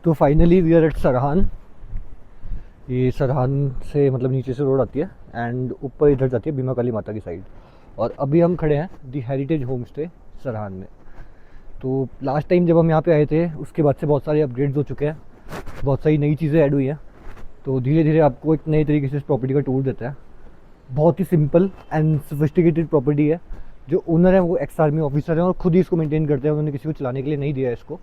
तो finally we are eight सरहान। ये सरहान से मतलब नीचे से रोड आती है एंड ऊपर इधर जाती है बीमा काली माता की साइड। और अभी हम खड़े हैं दी हेरिटेज होम स्टे सरहान में। तो लास्ट टाइम जब हम यहाँ पे आए थे उसके बाद से बहुत सारे अपग्रेड्स हो चुके हैं, बहुत सारी नई चीज़ें ऐड हुई हैं। तो धीरे धीरे आपको एक नए तरीके से इस प्रॉपर्टी का टूर देता है। बहुत ही सिंपल एंड सोफिस्टिकेटेड प्रॉपर्टी है। जो ओनर है वो एक्स आर्मी ऑफिसर हैं और खुद ही इसको मेंटेन करते हैं, उन्होंने किसी को चलाने के लिए नहीं दिया है इसको।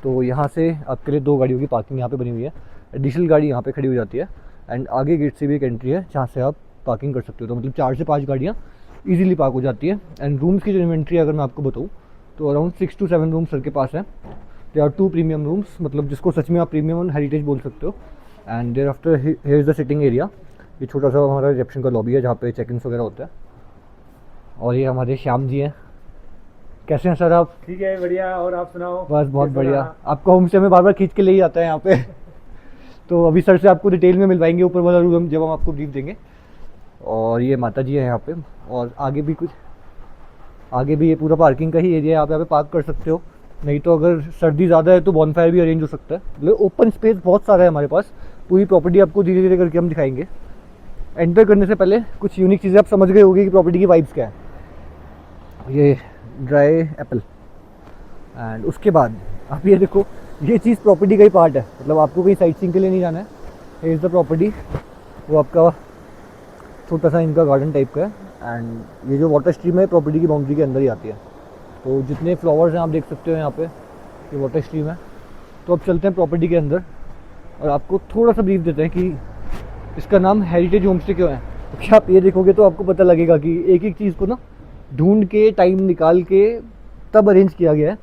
तो यहाँ से आपके लिए 2 गाड़ियों की पार्किंग यहाँ पे बनी हुई है। एडिशनल गाड़ी यहाँ पे खड़ी हो जाती है एंड आगे गेट से भी एक एंट्री है जहाँ से आप पार्किंग कर सकते हो। तो मतलब 4 से 5 गाड़ियाँ ईजिली पार्क हो जाती है। एंड रूम्स की जो इन्वेंट्री अगर मैं आपको बताऊँ तो अराउंड 6 to 7 रूम्स सर के पास हैं। दे आर 2 प्रीमियम रूम्स, मतलब जिसको सच में आप प्रीमियम और हेरिटेज बोल सकते हो। And thereafter here is the sitting area. ये छोटा सा हमारा रिसेप्शन का लॉबी है जहाँ पे चेक इन वगैरह होता है। और ये हमारे श्याम जी हैं। कैसे हैं सर आप? ठीक है, बढ़िया। और आप सुनाओ? बस बहुत कैसा बढ़िया। रहा? आपको होम स्टे में बार बार खींच के ले ही आता है यहाँ पे। तो अभी सर से आपको डिटेल में मिलवाएंगे ऊपर वाला रूम जब हम आपको ब्रीफ देंगे। और ये माता जी है यहाँ पे। और आगे भी ये पूरा पार्किंग का ही एरिया है, आप यहाँ पे पार्क कर सकते हो। नहीं तो अगर सर्दी ज़्यादा है तो बॉनफायर भी अरेंज हो सकता है। मतलब ओपन स्पेस बहुत सारा है हमारे पास। पूरी प्रॉपर्टी आपको धीरे धीरे करके हम दिखाएंगे। एंटर करने से पहले कुछ यूनिक चीज़ें आप समझ गए होगी कि प्रॉपर्टी की वाइब्स क्या है। ये ड्राई एप्पल। एंड उसके बाद आप ये देखो, ये चीज़ प्रॉपर्टी का ही पार्ट है। मतलब आपको कहीं साइट सीइंग के लिए नहीं जाना है। ये इज़ द प्रॉपर्टी। वो आपका छोटा सा इनका गार्डन टाइप का है। एंड ये जो वाटर स्ट्रीम है प्रॉपर्टी की बाउंड्री के अंदर ही आती है। तो जितने फ्लावर्स हैं आप देख सकते हो यहाँ पे, ये वाटर स्ट्रीम है। तो अब चलते हैं प्रॉपर्टी के अंदर और आपको थोड़ा सा ब्रीफ देते हैं कि इसका नाम हेरिटेज होम स्टे क्यों है। तो क्या आप ये देखोगे तो आपको पता लगेगा कि एक एक चीज़ को ना ढूंढ के टाइम निकाल के तब अरेंज किया गया है।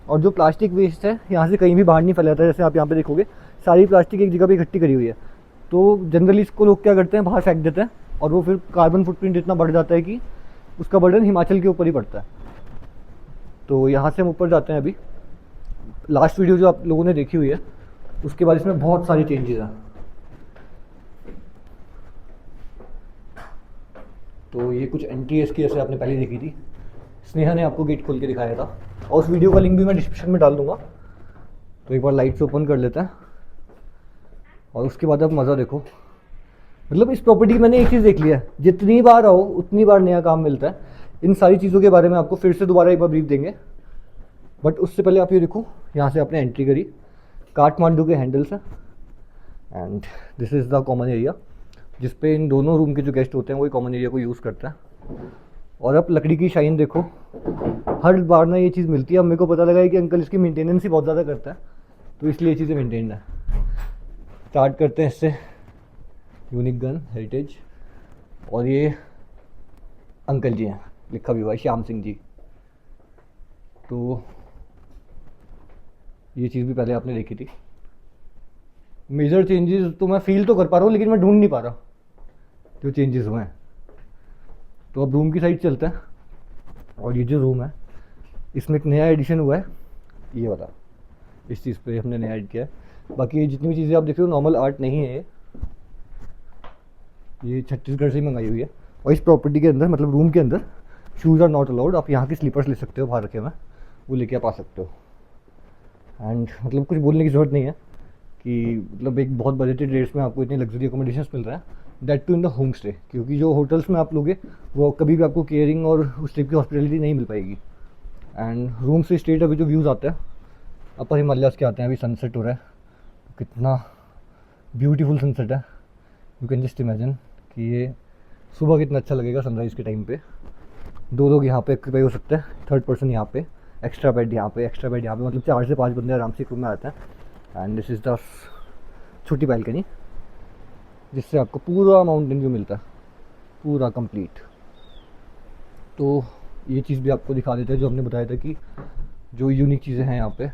और जो प्लास्टिक वेस्ट है यहाँ से कहीं भी बाहर नहीं फैलाता है। जैसे आप यहाँ पे देखोगे सारी प्लास्टिक एक जगह पे इकट्ठी करी हुई है। तो जनरली इसको लोग क्या करते हैं, बाहर फेंक देते हैं और वो फिर कार्बन फुटप्रिंट इतना बढ़ जाता है कि उसका बर्डन हिमाचल के ऊपर ही पड़ता है। तो यहाँ से हम ऊपर जाते हैं। अभी लास्ट वीडियो जो आप लोगों ने देखी हुई है उसके बाद इसमें बहुत सारी चेंजेस हैं। तो ये कुछ एंट्री है इसकी, जैसे आपने पहले देखी थी, स्नेहा ने आपको गेट खोल के दिखाया था और उस वीडियो का लिंक भी मैं डिस्क्रिप्शन में डाल दूंगा। तो एक बार लाइट से ओपन कर लेते हैं और उसके बाद आप मज़ा देखो। मतलब इस प्रॉपर्टी की मैंने एक चीज़ देख लिया है, जितनी बार आओ उतनी बार नया काम मिलता है। इन सारी चीज़ों के बारे में आपको फिर से दोबारा एक बार ब्रीफ देंगे। बट उससे पहले आप ये देखो, यहाँ से आपने एंट्री करी, काठमांडू के हैंडल्स हैं। And this is the common area जिस पे इन दोनों रूम के जो गेस्ट होते हैं वही कॉमन एरिया को यूज़ करते हैं। और अब लकड़ी की शाइन देखो, हर बार ना ये चीज़ मिलती है। अब मेरे को पता लगा है कि अंकल इसकी मेंटेनेंस ही बहुत ज़्यादा करता है, तो इसलिए ये चीज़ें मेंटेन्ड है। स्टार्ट करते हैं इससे। Unique gun heritage. और ये अंकल जी हैं, लिखा भी हुआ है श्याम सिंह जी। तो ये चीज़ भी पहले आपने देखी थी। मेजर चेंजेस तो मैं फील तो कर पा रहा हूँ लेकिन मैं ढूंढ नहीं पा रहा जो चेंजेस हुए हैं। तो अब रूम की साइड चलते हैं। और ये जो रूम है इसमें एक नया एडिशन हुआ है, ये वाला। इस चीज़ पे हमने नया ऐड किया है। बाकी ये जितनी भी चीज़ें आप देख रहे हो नॉर्मल आर्ट नहीं है, ये छत्तीसगढ़ से ही मंगाई हुई है। और इस प्रॉपर्टी के अंदर मतलब रूम के अंदर शूज़ आर नॉट अलाउड। आप यहाँ के स्लीपर्स ले सकते हो बाहर रखे हुए, वो लेके आप आ सकते हो। एंड मतलब कुछ बोलने की ज़रूरत नहीं है कि मतलब एक बहुत बजटेड रेट्स में आपको इतने लग्जरी अकोमोडेशंस मिल रहा है, that too in the home stay. क्योंकि जो होटल्स में आप लोगे वो कभी भी आपको केयरिंग और उस टाइप की हॉस्पिटलिटी नहीं मिल पाएगी। एंड रूम से स्ट्रेट अभी जो व्यूज़ आते हैं अपर हिमालयाज़ के आते हैं। अभी सनसेट हो रहा है, कितना ब्यूटीफुल सनसेट है। यू कैन जस्ट इमेजिन कि ये सुबह कितना अच्छा लगेगा सनराइज़ के टाइम पे। 2 लोग यहाँ पे ऑक्यूपाई हो सकते हैं, 3rd पर्सन यहाँ पे, एक्स्ट्रा बेड यहाँ पे, एक्स्ट्रा बेड यहाँ पे। मतलब 4 से 5 बंदे आराम से एक रूम में आते हैं। एंड दिस इज़ द छोटी बैल्कनी जिससे आपको पूरा माउंटेन व्यू मिलता है, पूरा कंप्लीट। तो ये चीज़ भी आपको दिखा देते हैं जो हमने बताया था कि जो यूनिक चीज़ें हैं यहाँ पे।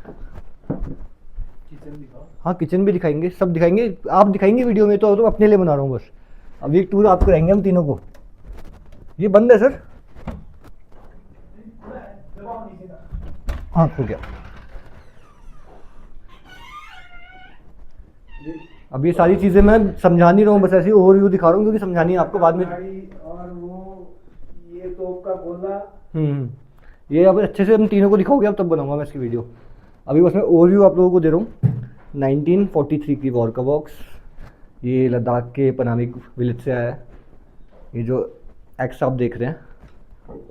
किचन दिखाओ। हाँ किचन भी दिखाएंगे, सब दिखाएंगे। आप दिखाएंगे वीडियो में, तो अपने लिए बना रहा हूँ बस। अब एक टूर आपको रहेंगे हम तीनों को। ये बंद है सर? हाँ खुल गया। अब ये सारी चीज़ें मैं समझा नहीं रहा हूँ, बस ऐसे ही ओवरव्यू दिखा रहा हूँ क्योंकि समझानी है आपको बाद में। और वो ये तोप का गोला। ये अब अच्छे से हम तीनों को दिखाओगे अब तब बनाऊंगा मैं इसकी वीडियो। अभी बस मैं ओवरव्यू आप लोगों को दे रहा हूँ। 1943 की वॉर का बॉक्स। ये लद्दाख के पनामिक विलेज से आया है। ये जो एक्स आप देख रहे हैं,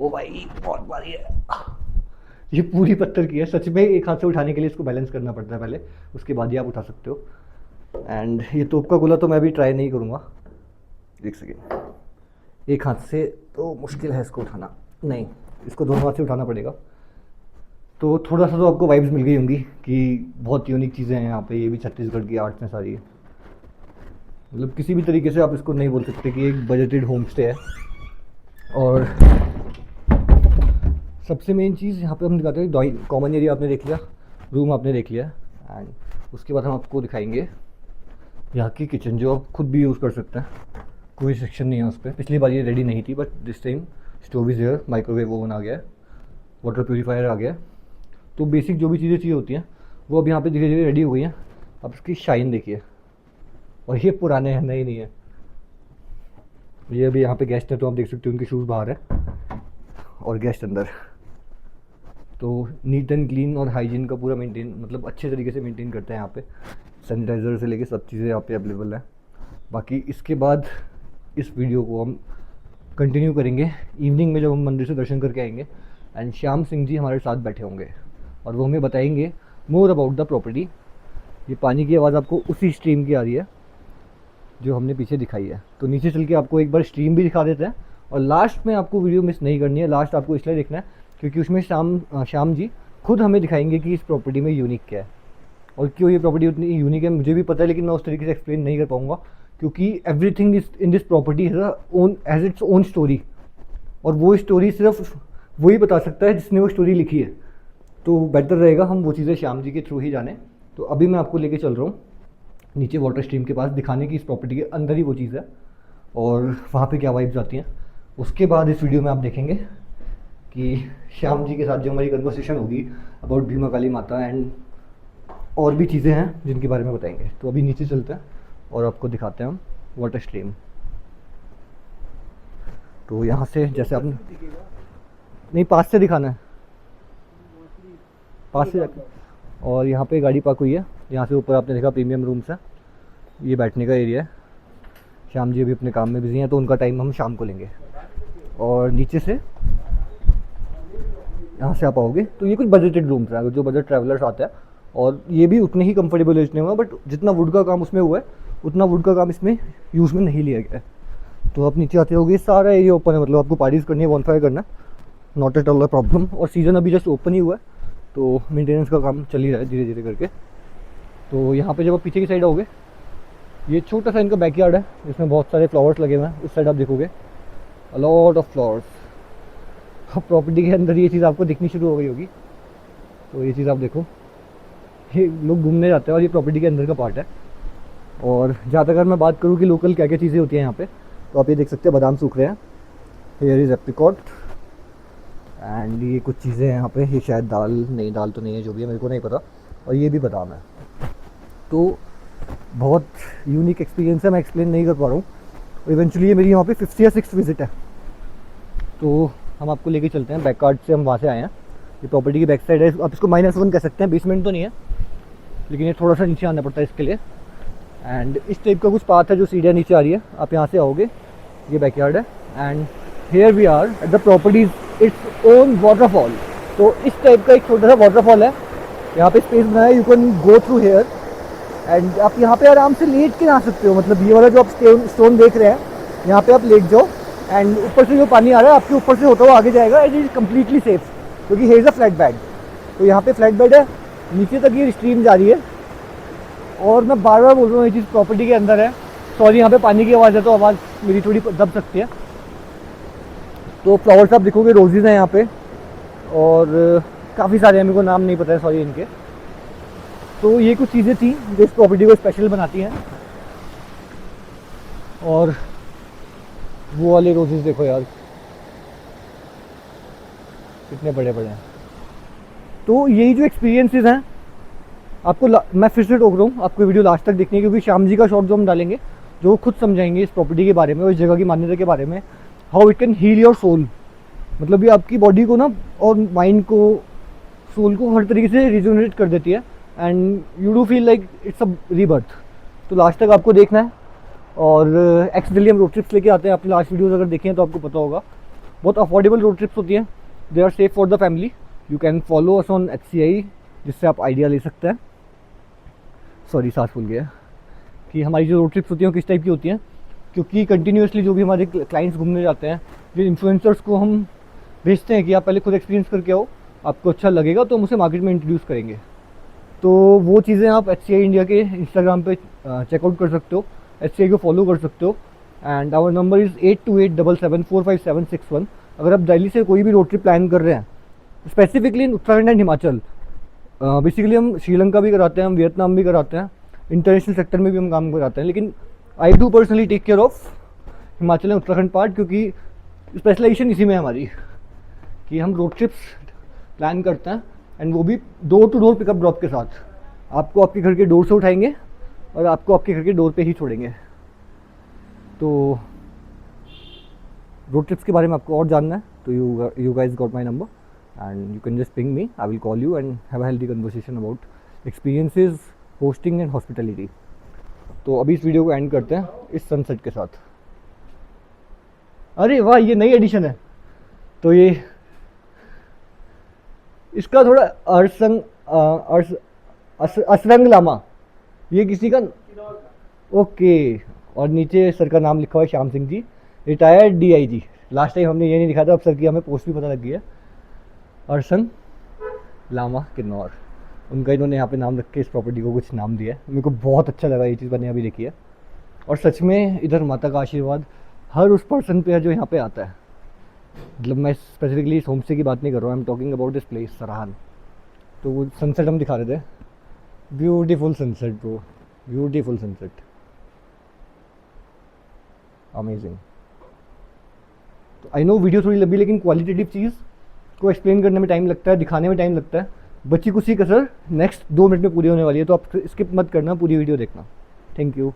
ओ भाई बहुत भारी है। ये पूरी पत्थर की है सच में। एक हाथ से उठाने के लिए इसको बैलेंस करना पड़ता है पहले, उसके बाद ही आप उठा सकते हो। एंड ये तोप का गोला तो मैं भी ट्राई नहीं करूँगा, देख सकें एक हाथ से तो मुश्किल है इसको उठाना, नहीं इसको दोनों हाथ से उठाना पड़ेगा। तो थोड़ा सा तो आपको वाइब्स मिल गई होंगी कि बहुत यूनिक चीज़ें हैं यहाँ पे। ये भी छत्तीसगढ़ की आर्ट्स में सारी है, मतलब किसी भी तरीके से आप इसको नहीं बोल सकते कि एक बजटेड होम स्टे है। और सबसे मेन चीज़ यहाँ पे हम दिखाते हैं, कॉमन एरिया आपने देख लिया, रूम आपने देख लिया, एंड उसके बाद हम आपको दिखाएंगे यहाँ की किचन जो आप खुद भी यूज़ कर सकते हैं। कोई सेक्शन नहीं है उस पर। पिछली बार ये रेडी नहीं थी, but this time stove is here, microwave oven आ गया है, वाटर प्योरीफायर आ गया है। तो बेसिक जो भी चीज़ें चाहिए होती हैं वो अब यहाँ पे धीरे धीरे रेडी हो गई हैं। अब इसकी शाइन देखिए, और ये पुराने हैं, नए नहीं है। ये अभी यहाँ पे गेस्ट है तो आप देख सकते हो उनके शूज़ बाहर है और गेस्ट अंदर। तो नीट एंड क्लीन और हाइजीन का पूरा मेंटेन, मतलब अच्छे तरीके से मेंटेन करते हैं यहाँ पे। सैनिटाइज़र से लेके सब चीज़ें यहाँ पे अवेलेबल हैं। बाकी इसके बाद इस वीडियो को हम कंटिन्यू करेंगे इवनिंग में, जब हम मंदिर से दर्शन करके आएंगे एंड श्याम सिंह जी हमारे साथ बैठे होंगे और वो हमें बताएंगे मोर अबाउट द प्रॉपर्टी। ये पानी की आवाज़ आपको उसी स्ट्रीम की आ रही है जो हमने पीछे दिखाई है। तो नीचे चल के आपको एक बार स्ट्रीम भी दिखा देते हैं, और लास्ट में आपको वीडियो मिस नहीं करनी है। लास्ट आपको इसलिए देखना है क्योंकि उसमें श्याम जी खुद हमें दिखाएंगे कि इस प्रॉपर्टी में यूनिक क्या है और क्यों ये प्रॉपर्टी उतनी यूनिक है। मुझे भी पता है, लेकिन मैं उस तरीके से एक्सप्लेन नहीं कर पाऊँगा क्योंकि everything is in this property has its own story, और वो स्टोरी सिर्फ वही बता सकता है जिसने वो स्टोरी लिखी है। तो बेटर रहेगा हम वो चीज़ें श्याम जी के थ्रू ही जाने। तो अभी मैं आपको लेके चल रहा हूँ नीचे वाटर स्ट्रीम के पास, दिखाने की इस प्रॉपर्टी के अंदर ही वो चीज़ है और वहाँ पे क्या वाइब्स आती हैं। उसके बाद इस वीडियो में आप देखेंगे कि श्याम जी के साथ जो हमारी कन्वर्सेशन होगी अबाउट भीमा काली माता एंड और भी चीज़ें हैं जिनके बारे में बताएंगे। तो अभी नीचे चलते हैं और आपको दिखाते हैं हम वाटर स्ट्रीम। तो यहाँ से जैसे आपने नहीं, पास से दिखाना है, पास से जाकर। और यहाँ पे गाड़ी पार्क हुई है, यहाँ से ऊपर आपने देखा प्रीमियम रूम्स है, ये बैठने का एरिया है। श्याम जी अभी अपने काम में बिजी हैं तो उनका टाइम हम शाम को लेंगे। और नीचे से यहाँ से आप आओगे तो ये कुछ बजटेड रूम्स हैं, जो बजट ट्रैवलर्स आते हैं, और ये भी उतने ही कंफर्टेबल इसमें हुआ, बट जितना वुड का काम उसमें हुआ है उतना वुड का काम इसमें यूज़ में नहीं लिया गया है। तो आप नीचे आते होगे, सारा एरिया ओपन है, मतलब आपको पार्टीज करनी है, बॉनफायर करना है, not at all a problem. और सीज़न अभी जस्ट ओपन ही हुआ है तो मेंटेनेंस का काम चल ही रहा है धीरे धीरे करके। तो यहाँ पे जब आप पीछे की साइड आओगे, ये छोटा सा इनका बैकयार्ड है जिसमें बहुत सारे फ्लावर्स लगे हुए हैं। उस साइड आप देखोगे अ लॉट ऑफ फ्लावर्स। अब प्रॉपर्टी के अंदर ये चीज़ आपको दिखनी शुरू हो गई होगी। तो ये चीज़ आप देखो, ये लोग घूमने जाते हैं और ये प्रॉपर्टी के अंदर का पार्ट है। और जहाँ तक अगर मैं बात करूँ कि लोकल क्या क्या चीज़ें होती हैं यहाँ पे, तो आप ये देख सकते हैं बादाम सूख रहे हैं, हेयर इज़ एप्रिकॉट, एंड ये कुछ चीज़ें हैं यहाँ पे, ये शायद दाल नहीं, दाल तो नहीं है, जो भी है मेरे को नहीं पता, और ये भी बादाम है। तो बहुत यूनिक एक्सपीरियंस है, मैं एक्सप्लेन नहीं कर पा रहा हूँ। इवेंचुअली ये मेरी यहाँ पे 5th या 6th विजिट है। तो हम आपको लेके चलते हैं, बैक कार्ड से हम वहाँ से आए हैं। ये प्रॉपर्टी की बैक साइड है, आप इसको -1 कह सकते हैं, बेसमेंट तो नहीं है लेकिन ये थोड़ा सा नीचे आना पड़ता है इसके लिए। एंड इस टाइप का कुछ पाथ है जो सीढ़ियाँ नीचे आ रही है, आप यहाँ से आओगे, ये बैकयार्ड है। And here we are at the properties it's own waterfall. तो इस टाइप का एक छोटा सा वाटरफॉल है, यहाँ पे स्पेस बनाया, you can go through here and आप यहाँ पे आराम से लेट के नहा सकते हो। मतलब ये वाला जो आप स्टोन देख रहे हैं, यहाँ पे आप लेट जाओ एंड ऊपर से जो पानी आ रहा है आपके ऊपर से होता हुआ आगे जाएगा, and it is completely safe क्योंकि here is a flat bed. तो यहाँ पे फ्लैट बेड है, नीचे तक ये स्ट्रीम जा रही है। और मैं बार बार बोल रहा हूँ ये चीज़ प्रॉपर्टी के अंदर है, सॉरी यहाँ पे पानी की आवाज़ है तो आवाज़ मेरी थोड़ी दब सकती है। तो फ्लावर्स आप देखोगे, रोजेज़ हैं यहाँ पे और काफ़ी सारे हैं, मेरे को नाम नहीं पता है सॉरी इनके। तो ये कुछ चीज़ें थी जो इस प्रॉपर्टी को स्पेशल बनाती हैं। और वो वाले रोजेज़ देखो यार, कितने बड़े बड़े हैं। तो यही जो एक्सपीरियंसेस हैं आपको, मैं फिर से टोक रहा हूँ, आपको वीडियो लास्ट तक देखनी है क्योंकि श्याम जी का शॉट जो हम डालेंगे जो खुद समझाएंगे इस प्रॉपर्टी के बारे में और इस जगह की मान्यता के बारे में, how it can heal your soul. मतलब ये आपकी बॉडी को ना और माइंड को, सोल को हर तरीके से रिजोनेट कर देती है। And you do feel like it's a rebirth. तो लास्ट तक आपको देखना है। और एक्चुअली हम रोड ट्रिप्स लेके आते हैं, अपनी लास्ट वीडियोस अगर देखें तो आपको पता होगा, बहुत अफोर्डेबल रोड ट्रिप्स होती हैं, they are safe for the family. You can follow us on HCI, जिससे आप आइडिया ले सकते हैं। सॉरी सांस फूल गया। कि हमारी जो रोड ट्रिप्स होती हैं वो किस टाइप की होती हैं, क्योंकि कंटिन्यूसली जो भी हमारे क्लाइंट्स घूमने जाते हैं, जो इन्फ्लुएंसर्स को हम भेजते हैं कि आप पहले खुद एक्सपीरियंस करके आओ, आपको अच्छा लगेगा तो हम उसे मार्केट में इंट्रोड्यूस करेंगे। तो वो चीज़ें आप HCI इंडिया के इंस्टाग्राम पे चेकआउट कर सकते हो, HCI को फॉलो कर सकते हो। And our number is 8287745761। अगर आप दिल्ली से कोई भी रोड ट्रिप प्लान कर रहे हैं, specifically in Uttarakhand and Himachal, basically हम श्रीलंका भी कराते हैं, हम वियतनाम भी कराते हैं, इंटरनेशनल सेक्टर में भी हम काम कराते हैं, लेकिन I do personally take care of Himachal and Uttarakhand part, क्योंकि स्पेशलाइजेशन इसी में है हमारी कि हम रोड ट्रिप्स प्लान करते हैं, एंड वो भी door to door pickup drop के साथ। आपको आपके घर के डोर से उठाएंगे और आपको आपके घर के डोर पे ही छोड़ेंगे। तो रोड ट्रिप्स के बारे में आपको और जानना है तो you guys got my number and you can just ping me, I will call you and have a healthy conversation about experiences, hosting and hospitality. तो अभी इस वीडियो को एंड करते हैं इस सनसेट के साथ। अरे वाह, ये नई एडिशन है। तो ये इसका थोड़ा असरंग लामा, ये किसी का ओके। और नीचे सर का नाम लिखा हुआ है Shyam Singh ji, retired DIG। Last time हमने ये नहीं लिखा था, अब सर की हमें पोस्ट भी पता लग गई है, अरसंग लामा किन्नौर। उनका इन्होंने यहाँ पे नाम रख के इस प्रॉपर्टी को कुछ नाम दिया है। मेरे को बहुत अच्छा लगा ये चीज़ मैंने अभी देखी है। और सच में इधर माता का आशीर्वाद हर उस पर्सन पे है जो यहाँ पे आता है। मतलब मैं स्पेसिफिकली इस होम स्टे की बात नहीं कर रहा हूँ, I am talking about this place Sarahan. तो वो सनसेट हम दिखा रहे थे, beautiful sunset bro, beautiful sunset, amazing. तो आई नो वीडियो थोड़ी लंबी, लेकिन क्वालिटेटिव चीज़ को एक्सप्लेन करने में टाइम लगता है, दिखाने में टाइम लगता है। बची कुछ ही कसर नेक्स्ट 2 मिनट में पूरी होने वाली है, तो आप स्किप मत करना, पूरी वीडियो देखना। Thank you.